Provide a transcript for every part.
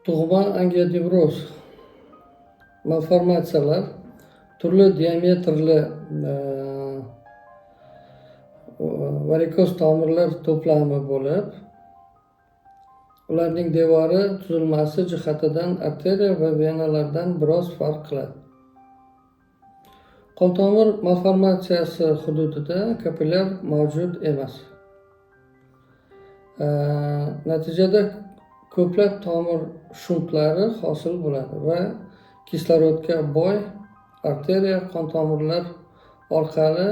Tug'ma angiodibroz malformatsiyalar turli diametrli varikoz tomirlar to'plami bo'lib, ularning devori tuzilmasi jihatidan arteriya va venalardan biroz farq qiladi. Qon tomir malformatsiyasi hududida kapillyar mavjud emas. Natijada ko'plab tomir shuntlari hosil bo'ladi va kislorodga boy arteriya qon tomirlar orqali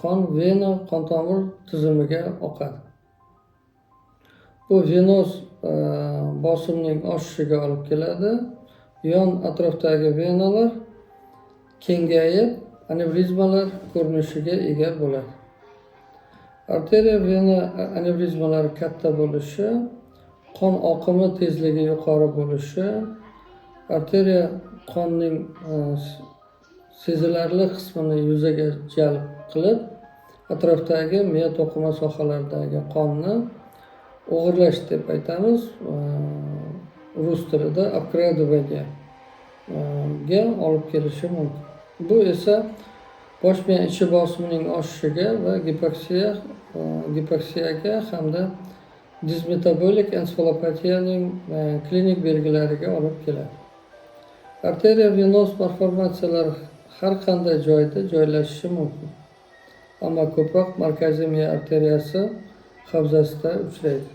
qon vena qon tomir tizimiga oqadi. Bu venoz bosimning oshishiga olib keladi. Yon atrofdagi venalar kengayib, anevrizmalar ko'rinishiga ega bo'ladi. Arteriya vena anevrizmalari katta bo'lishi, qon oqimi tezligi yuqori bo'lishi, arteriya qonning sezilarli qismini yuzaga jalb qilib, atrofdagi miya to'qima sohalaridagi qonni o'g'irlash deb aytamiz. Rus tilida обкрадывание ga olib kelishi mumkin. Bu esa bosh miya ichi bosimining oshishiga va gipoksiyaga hamda dismetabolik ensefalopatiyaning klinik belgilariga olib keladi. Arteriya venoz malformatsiyalari har qanday joyda joylashishi mumkin, ammo ko'proq markaziy miya arteriyasi havzasida uchraydi.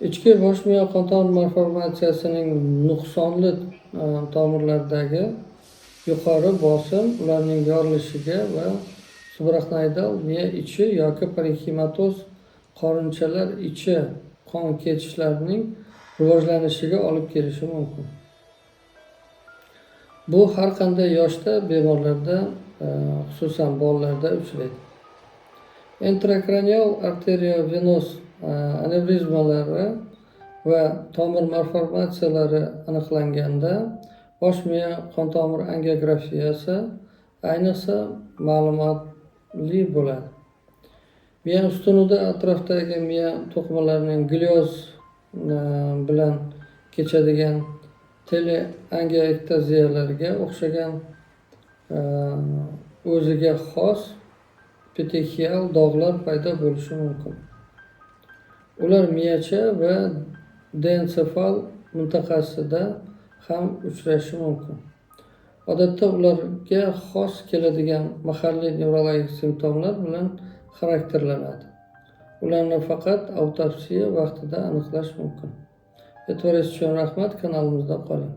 Ichki bosh miya qon tomir malformatsiyasining nuqsonli tomirlardagi yuqori bosim ularning yorilishiga va subarachnoidal miya ichi yoki parenximatoz qorinchalar ichi qon ketishlarining rivojlanishiga olib kelishi mumkin. Bu har qanday yoshda bemorlarda, xususan bolalarda uchraydi. Intrakranial arteriya venoz anevrizmalari va tomir malformatsiyalari aniqlanganda bosh miya qon tomir angiografiyasi ayniqsa ma'lumotli bo'ladi. Miya ustunida atrofdagi miya to'qimalarining glioz bilan kechadigan teleangioektaziyalarga o'xshagan o'ziga xos petexial dog'lar paydo bo'lishi mumkin. Ular miyacha va diensefal mintaqasida ham uchrashi mumkin. Odatda ularga xos keladigan mahalliy nevrologik simptomlar bilan xarakterlanadi. Ularni faqat avtopsiya vaqtida aniqlash mumkin. E'tiboringiz uchun rahmat. Kanalimizda qoling.